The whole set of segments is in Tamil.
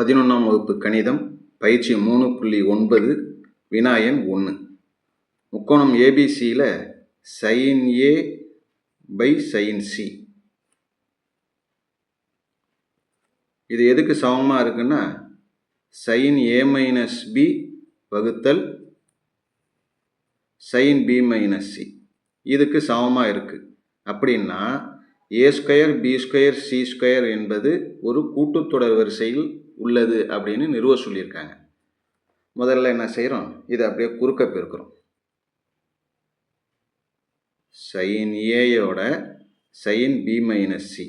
11ஆம் வகுப்பு கணிதம் பயிற்சி 3.9 வினா எண் 1. முக்கோணம் ஏபிசியில் sin A by sin C இது எதுக்கு சமமாக இருக்குன்னா sin A minus B வகுத்தல் sin B minus C இதுக்கு சமமாக இருக்குது. அப்படின்னா a square b square c square என்பது ஒரு கூட்டுத்தொடர் வரிசையில் உள்ளது அப்படின்னு நிறுவ சொல்லியிருக்காங்க. முதல்ல என்ன செய்கிறோம், இதை அப்படியே குறுக்க பெருக்கிறோம். sin ஏயோட sin B minus c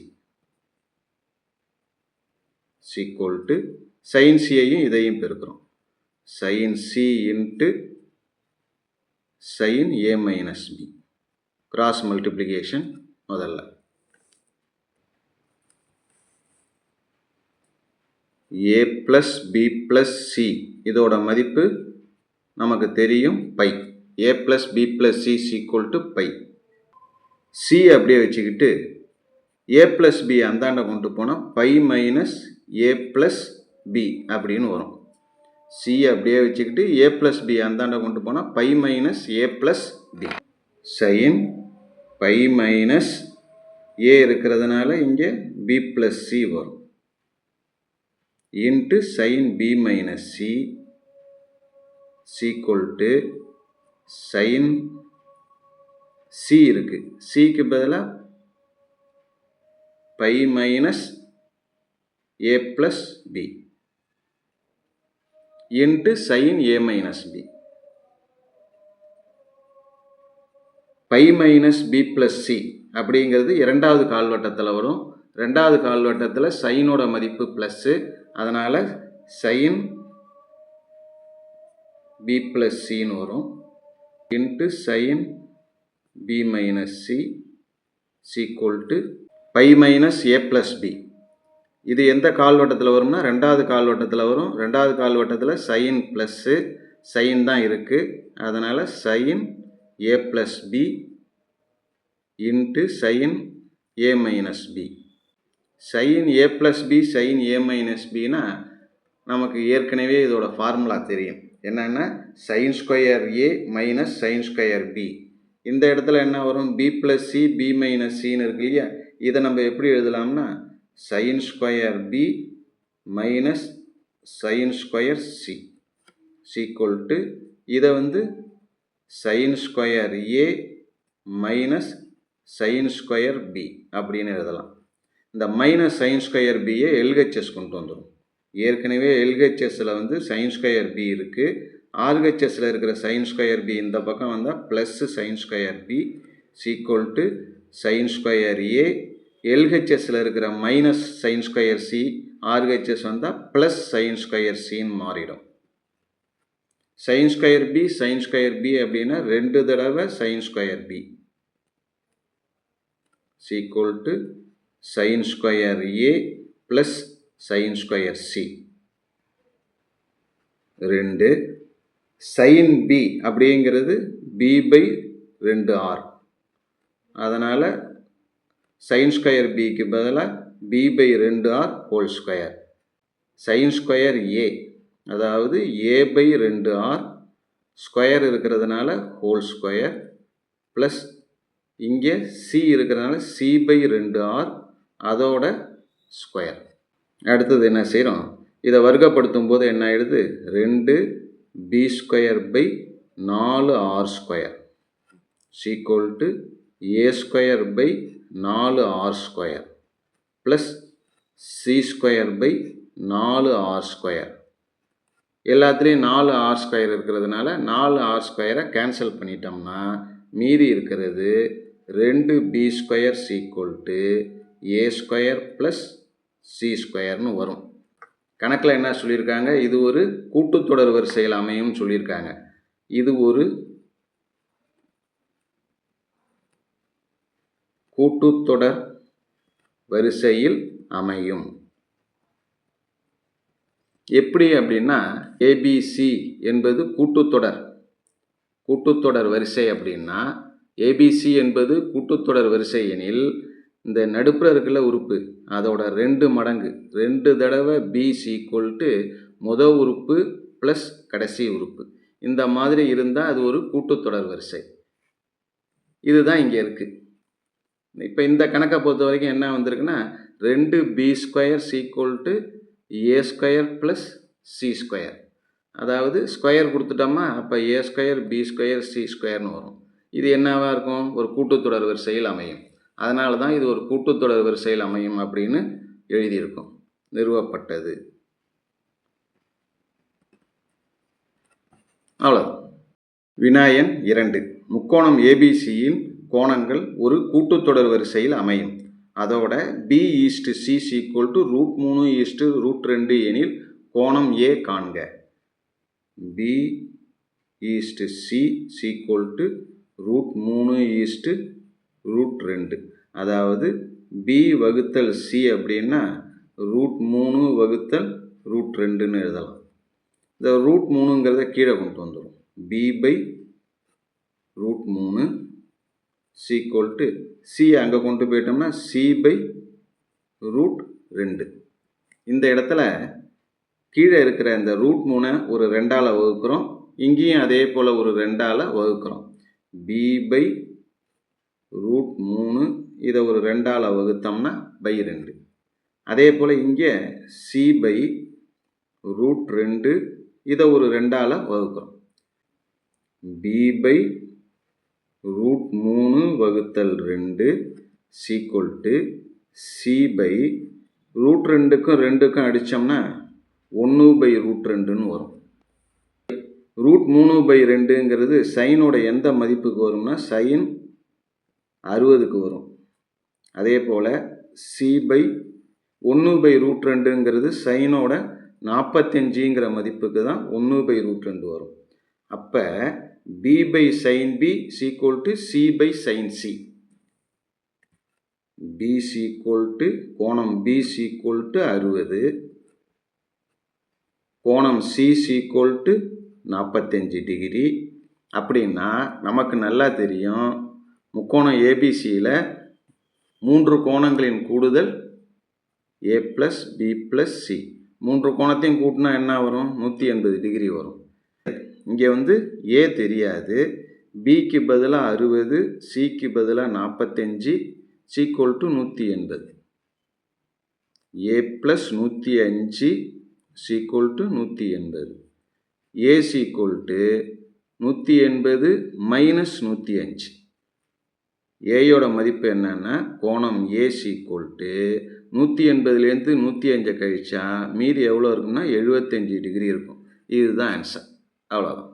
equal to sin சியையும் இதையும் பெருக்கிறோம். sin C into sin A minus b cross multiplication. முதல்ல a plus b plus c இதோட மதிப்பு நமக்கு தெரியும் pi. a plus b plus c equal to pi. c அப்படியே வச்சுக்கிட்டு a plus b அந்தாண்ட கொண்டு போனால் pi minus a plus b அப்படின்னு வரும். c அப்படியே வச்சுக்கிட்டு a plus b அந்தாண்ட கொண்டு போனால் pi minus a plus b. sin pi minus a இருக்கிறதுனால இங்கே b plus c வரும். into sin B minus C equal to sin C இருக்கு. Cக்கு பதிலா pi minus A plus B into sin A minus B. Pi minus B plus C அப்படிங்கிறது இரண்டாவது கால்வட்டத்தில் வரும். ரெண்டாவது கால்வட்டத்தில் சைனோட மதிப்பு ப்ளஸ்ஸு, அதனால் sin B plus Cன்னு வரும். Into sin B minus C equal to pi minus A plus B. இது எந்த கால்வட்டத்தில் வரும்னா ரெண்டாவது கால்வட்டத்தில் வரும். ரெண்டாவது கால்வட்டத்தில் sin ப்ளஸ்ஸு sin தான் இருக்குது, அதனால் sin A plus B into sin A minus B. sin A plus B sin A minus Bனா நமக்கு ஏற்கனவே இதோட ஃபார்முலா தெரியும். என்னென்னா sin square A minus sin square B. இந்த இடத்துல என்ன வரும், B plus C B minus Cன்னு இருக்கு இல்லையா. இதை நம்ம எப்படி எழுதலாம்னா sin square B minus sin square C equal to இதை sin square A minus sin square B அப்படின்னு எழுதலாம். இந்த மைனஸ் சைன் ஸ்கொயர் பியை எல்ஹெச்எஸ் கொண்டு வந்துடும். ஏற்கனவே எல்ஹெச்எஸில் சைன் ஸ்கொயர் பி இருக்குது. ஆர்ஹெச்எஸில் இருக்கிற சைன் ஸ்கொயர் பி இந்த பக்கம் வந்தால் plus sine square B equal to sine square A. எல்ஹெச்எஸில் இருக்கிற minus sine square C RHS வந்தால் ப்ளஸ் சைன் ஸ்கொயர் சின்னு மாறிடும். சைன் ஸ்கொயர் பி அப்படின்னா 2 தடவை sine square B equal to sin square A plus sin square C. 2 sin B அப்படிங்கிறது B by 2R, அதனால் sin ஸ்கொயர் Bக்கு பதிலாக B by 2R whole square. sin square A அதாவது A by 2R ஸ்கொயர் இருக்கிறதுனால ஹோல் ஸ்கொயர் ப்ளஸ் இங்கே C இருக்கிறதுனால C by 2R அதோட ஸ்கொயர். அடுத்தது என்ன செய்கிறோம், இதை வர்க்கப்படுத்தும் போது என்ன ஆயிடுது, 2b square by 4r square equal to a square by 4r square plus c square by 4r square. எல்லாத்துலேயும் 4r ஸ்கொயர் இருக்கிறதுனால 4r ஸ்கொயரை கேன்சல் பண்ணிட்டோம்னா மீதி இருக்கிறது 2b square equal to a square plus C ஸ்கொயர்னு வரும். கணக்கில் என்ன சொல்லியிருக்காங்க, இது ஒரு கூட்டுத்தொடர் வரிசையில் அமையும் சொல்லியிருக்காங்க. இது ஒரு கூட்டுத்தொடர் வரிசையில் அமையும். எப்படி அப்படின்னா ஏபிசி என்பது கூட்டுத்தொடர் வரிசை அப்படின்னா ஏபிசி என்பது கூட்டுத்தொடர் வரிசை எனில் இந்த நடுப்புற இருக்குல்ல உறுப்பு அதோட 2 மடங்கு 2 தடவை b ஈக்குவல் டு முதல் உறுப்பு ப்ளஸ் கடைசி உறுப்பு. இந்த மாதிரி இருந்தால் அது ஒரு கூட்டுத்தொடர் வரிசை. இதுதான் இங்கே இருக்குது. இப்போ இந்த கணக்கை பொறுத்த வரைக்கும் என்ன வந்திருக்குன்னா 2b² equal to a² plus c². அதாவது ஸ்கொயர் கொடுத்துட்டோமா, அப்போ a² b² c²ன்னு வரும். இது என்னவாக இருக்கும்? ஒரு கூட்டுத்தொடர் வரிசையில் அமையும். அதனால தான் இது ஒரு கூட்டுத்தொடர் வரிசையில் அமையும் அப்படின்னு எழுதியிருக்கும். நிறுவப்பட்டது. அவ்வளோதான். வினாயன் 2. முக்கோணம் ஏபிசியின் கோணங்கள் ஒரு கூட்டுத்தொடர் வரிசையில் அமையும். அதோட b/c ஈக்குவல் டு √3/√2 எனில் கோணம் A காண்க. b/c equal to √3/√2. அதாவது b வகுத்தல் c அப்படின்னா √3/√2ன்னு எழுதலாம். இந்த √3ங்கிறத கீழே கொண்டு வந்துடும். b/√3 ஈக்குவல் டு c அங்கே கொண்டு போயிட்டோம்னா c/√2. இந்த இடத்துல கீழே இருக்கிற இந்த √3 ஒரு 2ஆல் வகுக்கிறோம். இங்கேயும் அதே போல் ஒரு 2ஆல் வகுக்கிறோம். b/√3 இதை ஒரு 2ஆல் வகுத்தோம்னா /2. அதே போல் இங்கே c/√2 இதை ஒரு 2ஆல் வகுக்கிறோம். b/√3 வகுத்தல் 2 ஈக்குவல் டு c/√2க்கும் 2க்கும் அடித்தோம்னா 1/√2ன்னு வரும். √3/2ங்கிறது சைனோட எந்த மதிப்புக்கு வரும்னா சைன் 60க்கு வரும். அதே போல் c/1/√2ங்கிறது சைனோட 45ங்கிற மதிப்புக்கு தான் 1/√2 வரும். அப்போ b/sin b equal to c/sin c. b equal to கோணம் b ஈக்குவல் டு 60, கோணம் c ஈக்குவல் டு 45 டிகிரி. அப்படின்னா நமக்கு நல்லா தெரியும், முக்கோணம் ஏபிசியில் 3 கோணங்களின் கூடுதல் a plus b plus c. 3 கோணத்தையும் கூட்டினா என்ன வரும்? 180 டிகிரி வரும். இங்கே a தெரியாது. bக்கு பதிலாக 60, cக்கு பதிலாக 45 equal to 180. a plus 105 equal to 180. a equal to 180 minus 105. ஏயோட மதிப்பு என்னன்னா கோணம் a ஈக்குவல் டு 180லேருந்து 105 கழிச்சா மீதி எவ்வளோ இருக்குன்னா 75 டிகிரி இருக்கும். இதுதான் ஆன்சர். அவ்வளோதான்.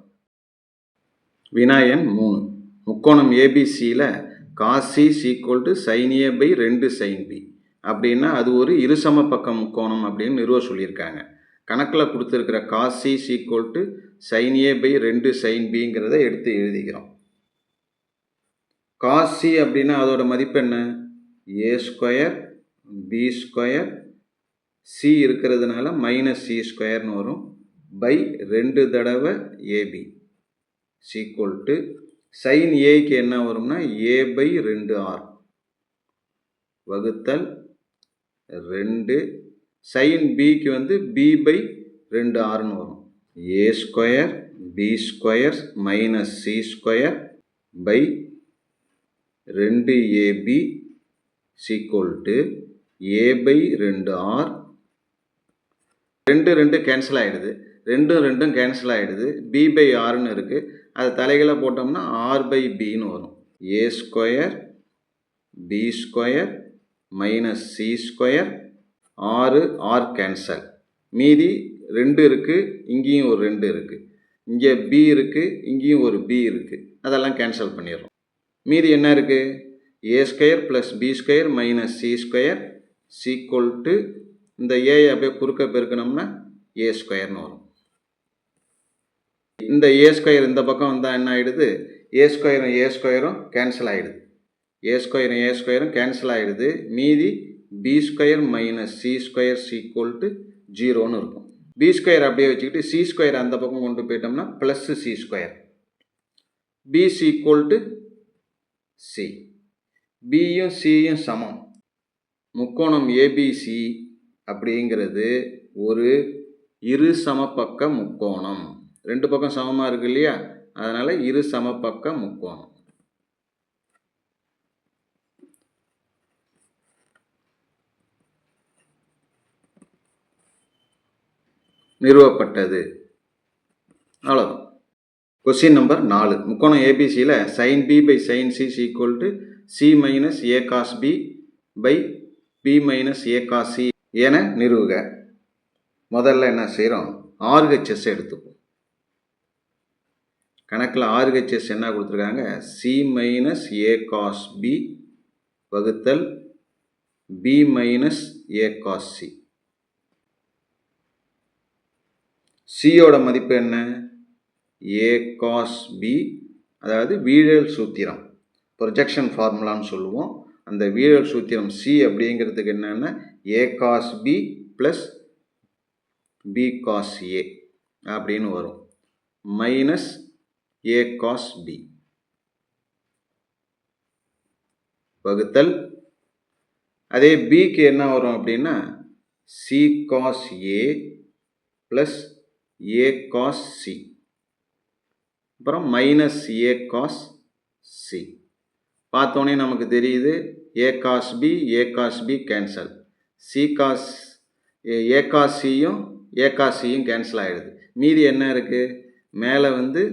வினாயன் 3. முக்கோணம் ஏபிசியில் cos c equal to sin a/2 sin b அப்படின்னா அது ஒரு இருசம பக்க முக்கோணம் அப்படின்னு நிறுவ சொல்லியிருக்காங்க. கணக்கில் கொடுத்துருக்கிற cos c equal to sin a/2 sin bங்கிறத எடுத்து எழுதிக்கிறோம். cos c அப்படின்னா அதோட மதிப்பு என்ன? a² b² c இருக்கிறதுனால -c²ன்னு வரும். /2 தடவை ab ஈக்குவல் டு sin aக்கு என்ன வரும்னா a/2r வகுத்தல் 2. sin bக்கு b/2rன்னு வரும். a² b² minus c² /2ab equal to a/2r. 2 cancel ஆகிடுது. 2 கேன்சல் ஆகிடுது. b/rன்னு இருக்குது. அது தலைகளை போட்டோம்னா r/bன்னு வரும். a² b² minus c² r cancel. மீதி 2 இருக்குது. இங்கேயும் ஒரு 2 இருக்குது. இங்கே b இருக்குது. இங்கேயும் ஒரு b இருக்குது. அதெல்லாம் கேன்சல் பண்ணிடுறோம். மீதி என்ன இருக்குது? a² plus b² minus c² equal to இந்த a அப்படியே குறுக்க பெருக்கணும்னா a²ன்னு வரும். இந்த a² இந்த பக்கம் வந்தால் என்ன ஆகிடுது? a² கேன்சல் ஆகிடுது. a² கேன்சல் ஆகிடுது. மீதி b² minus c² equal to 0ன்னு இருக்கும். b² அப்படியே வச்சுக்கிட்டு c² அந்த பக்கம் கொண்டு போயிட்டோம்னா plus c². b equal to c. bயும் cயும் சமம். முக்கோணம் ஏபிசி அப்படிங்கிறது ஒரு இரு சமபக்க முக்கோணம். ரெண்டு பக்கம் சமமாக இருக்கு இல்லையா, அதனால் இரு சமபக்க முக்கோணம். நிறுவப்பட்டது. அவ்வளோதான். Question number 4. முக்கோணம் ஏபிசியில் sin b by sin c is equal to c minus a cos b by b minus a cos c என நிறுவுக. முதல்ல என்ன செய்கிறோம், RHS எடுத்துப்போம். கணக்கில் RHS என்ன கொடுத்துருக்காங்க, c minus a cos b வகுத்தல் b minus a cos c. சியோட மதிப்பு என்ன, a cos b, அதாவது வீழல் சூத்திரம், ப்ரொஜெக்ஷன் ஃபார்முலான்னு சொல்லுவோம். அந்த வீழல் சூத்திரம் c அப்படிங்கிறதுக்கு என்னென்னா a cos b plus b cos a அப்படின்னு வரும், மைனஸ் a cos b வகுத்தல், அதே bக்கு என்ன வரும் அப்படின்னா c cos a plus a cos c, அப்புறம் மைனஸ் a cos c. பார்த்தோன்னே நமக்கு தெரியுது a cos b a cos b cancel, c cos a cos cயும் a cos cயும் கேன்சல் ஆகிடுது. மீதி என்ன இருக்குது, மேலே வந்து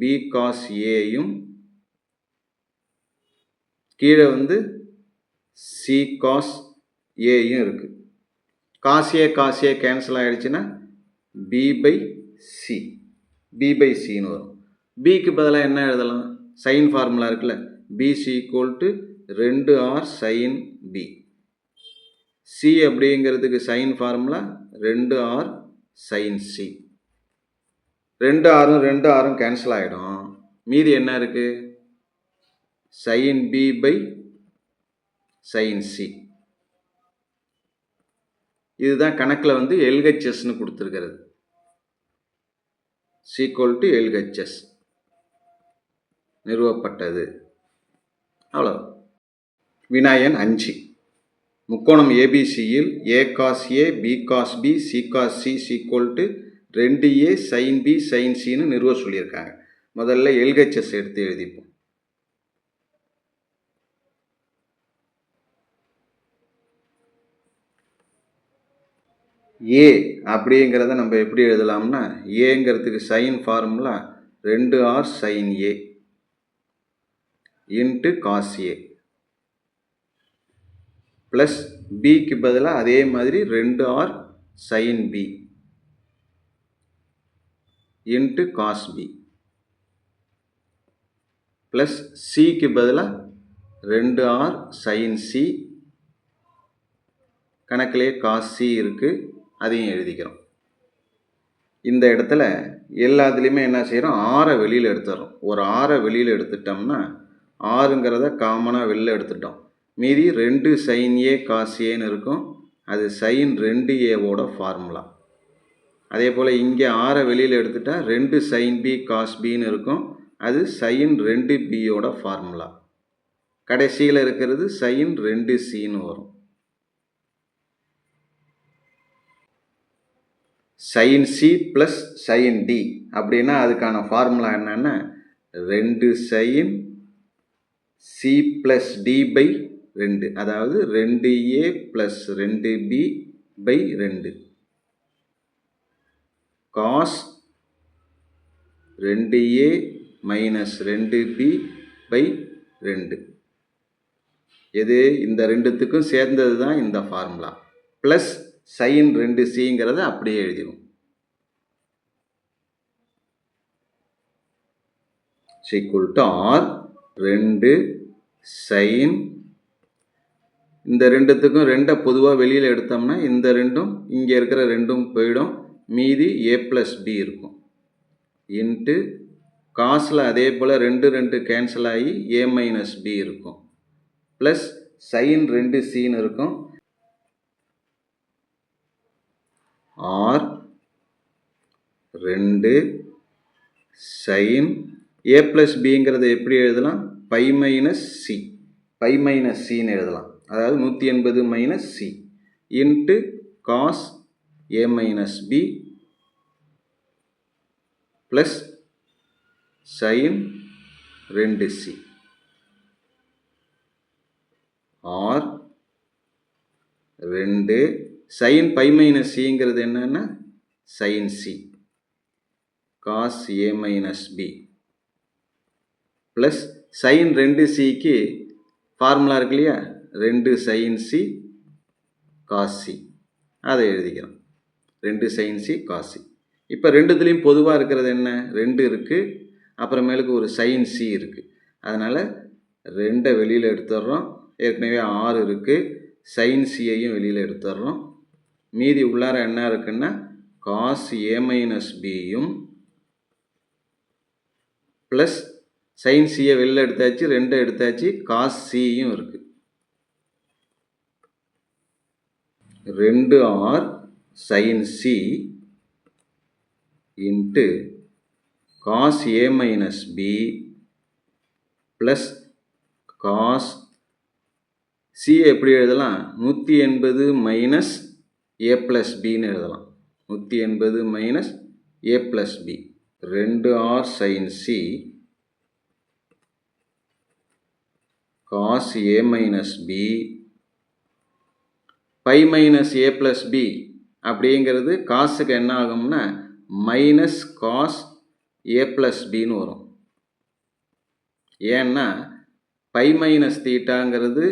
b cos aயும் கீழே வந்து c cos aயும் இருக்குது. cos a கேன்சல் ஆகிடுச்சுன்னா b by c, b by cன்னு வரும். bக்கு பதிலாக என்ன எழுதலாம், சைன் ஃபார்முலா இருக்குல்ல, b is equal to 2r sin b. c அப்படிங்கிறதுக்கு sine formula 2r sin c. 2rம் கேன்சல் ஆகிடும். மீதி என்ன இருக்குது, sin b by sin c. இதுதான் கணக்கில் வந்து LHSன்னு கொடுத்துருக்கிறது, equal to LHS நிறுவப்பட்டது. அவ்வளோ. வினாயன் 5. முக்கோணம் ஏபிசியில் a cos a b cos b c cos c is equal to 2a sin b sin cன்னு நிறுவ சொல்லியிருக்காங்க. முதல்ல LHS எடுத்து எழுதிப்போம். ஏ அப்படிங்கிறத நம்ம எப்படி எழுதலாம்னா, ஏங்கிறதுக்கு sine formula 2r sin a into cos A plus பிக்கு பதிலாக அதே மாதிரி 2r sin b into cos B plus சிக்கு பதிலாக 2r sin c, கணக்கிலே காஸ் சி இருக்குது, அதையும் எழுதிக்கிறோம். இந்த இடத்துல எல்லாத்துலேயுமே என்ன செய்கிறோம், ஆறை வெளியில் எடுத்துடுறோம். ஒரு ஆறை வெளியில் எடுத்துட்டோம்னா ஆறுங்கிறத காமனாக வெளியில் எடுத்துட்டோம். மீதி 2 sin a cos aன்னு இருக்கும், அது sin 2aவோட ஃபார்முலா. அதே போல் இங்கே ஆறை வெளியில் எடுத்துட்டால் 2 sin b cos bன்னு இருக்கும், அது sin 2bயோட ஃபார்முலா. கடைசியில் இருக்கிறது sin 2cன்னு வரும். sin c plus sin d அப்படின்னா அதுக்கான ஃபார்முலா என்னென்னா 2 sin c plus d by 2, அதாவது 2a plus 2b by 2 cos 2a minus 2b by 2. எது, இந்த ரெண்டுத்துக்கும் சேர்ந்தது தான் இந்த ஃபார்முலா. ப்ளஸ் sin 2cங்கிறத அப்படியே எழுதிடும். equal to r 2 sin, இந்த ரெண்டுத்துக்கும் 2 பொதுவாக வெளியில் எடுத்தோம்னா இந்த ரெண்டும் இங்கே இருக்கிற ரெண்டும் போயிடும், மீதி a ப்ளஸ் b இருக்கும். இன்ட்டு காசில் அதே போல் 2 கேன்சல் ஆகி a மைனஸ் b இருக்கும், ப்ளஸ் sin 2cன்னு இருக்கும். ஆர் 2 sin a ப்ளஸ் பிங்கிறத எப்படி எழுதலாம், pi minus C, pi minus சின்னு எழுதலாம். அதாவது 180 minus C into cos A minus B plus sine 2c or 2 sine pi minus சிங்கிறது என்னன்னா சைன் சி காஸ் ஏ மைனஸ் பி ப்ளஸ் சைன் 2cக்கு ஃபார்முலா இருக்கு இல்லையா 2 சைன் சி காஸ் சி அதை எழுதிக்கிறோம் 2 சைன் சி காஸ் சி. இப்போ ரெண்டுத்துலேயும் பொதுவாக இருக்கிறது என்ன 2 இருக்குது, அப்புறமேலுக்கு ஒரு சைன் சி இருக்குது. அதனால் 2 வெளியில் எடுத்துடுறோம். ஏற்கனவே 6 இருக்குது, சைன் சியையும் வெளியில் எடுத்துடுறோம். மீதி உள்ளார என்ன இருக்குன்னா காஸ் ஏ மைனஸ் பியும் ப்ளஸ் சைன் சியை வெளியில் எடுத்தாச்சு, 2 எடுத்தாச்சு, காஸ் சியும் இருக்குது. 2r sine c into cos ஏ minus B plus cos c எப்படி எழுதலாம் 180 மைனஸ் ஏ ப்ளஸ் பின்னு எழுதலாம். 180 minus a plus b 2r sine C cos A minus b pi minus a plus b அப்படிங்கிறது காசுக்கு என்ன ஆகும்னா மைனஸ் காஸ் ஏ ப்ளஸ் பின்னு வரும். ஏன்னா பை மைனஸ் தீட்டாங்கிறது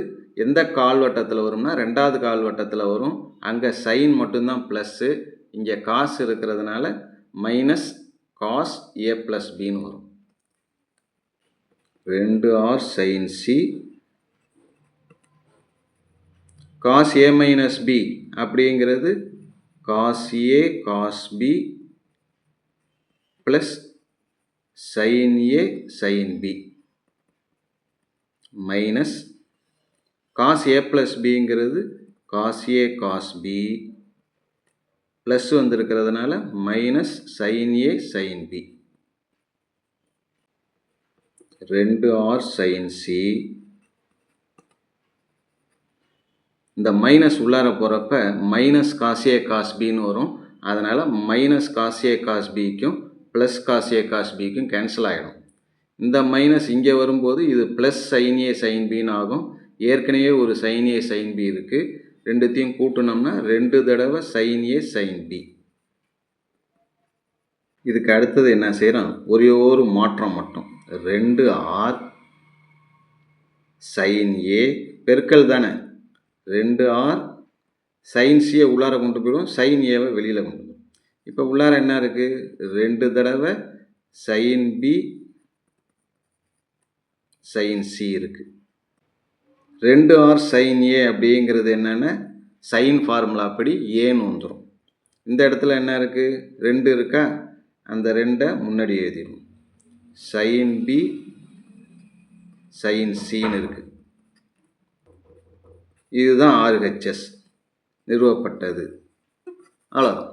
எந்த கால்வட்டத்தில் வரும்னா 2வது கால்வட்டத்தில் வரும். அங்கே சைன் மட்டும்தான் ப்ளஸ்ஸு, இங்கே காசு இருக்கிறதுனால மைனஸ் காஸ் ஏ ப்ளஸ் பின்னு வரும். 2r சைன் சி காஸ் ஏ மைனஸ் பி அப்படிங்கிறது cos A cos B plus sine A sine B minus cos A plus பிங்கிறது cos A cos B plus வந்திருக்கிறதுனால minus sine A sine B 2r sine C. இந்த மைனஸ் உள்ளார போகிறப்ப மைனஸ் காஸ் ஏ காஸ் பின்னு வரும். அதனால் மைனஸ் காஸ் ஏ காஸ் பிக்கும் ப்ளஸ் காஸ் ஏ காஸ் பிக்கும் கேன்சல் ஆகிடும். இந்த மைனஸ் இங்கே வரும்போது இது ப்ளஸ் சைன் ஏ சைன் பின்னு ஆகும். ஏற்கனவே ஒரு சைன் ஏ சைன் பி இருக்குது, ரெண்டுத்தையும் கூட்டினோம்னா 2 தடவை சைன் ஏ சைன் பி. இதுக்கு அடுத்தது என்ன செய்கிறோம், ஒரே ஒரு மாற்றம் மட்டும் 2r சைன் ஏ பெருக்கல் தானே 2r சைன் சியை உள்ளார கொண்டு போயிடும், சைன் ஏவை வெளியில் கொண்டு போயிடும். இப்போ உள்ளார என்ன இருக்குது 2 தடவை சைன் பி சைன் சி இருக்குது. 2r சைன் ஏ அப்படிங்கிறது என்னென்னா சைன் ஃபார்முலா படி ஏன்னு வந்துடும். இந்த இடத்துல என்ன இருக்குது 2 இருக்கா, அந்த 2 முன்னாடி எழுதிடும். சைன் பி சைன் சின்னு இருக்குது. இதுதான் RHS நிறுவப்பட்டது. அவ்வளோதான்.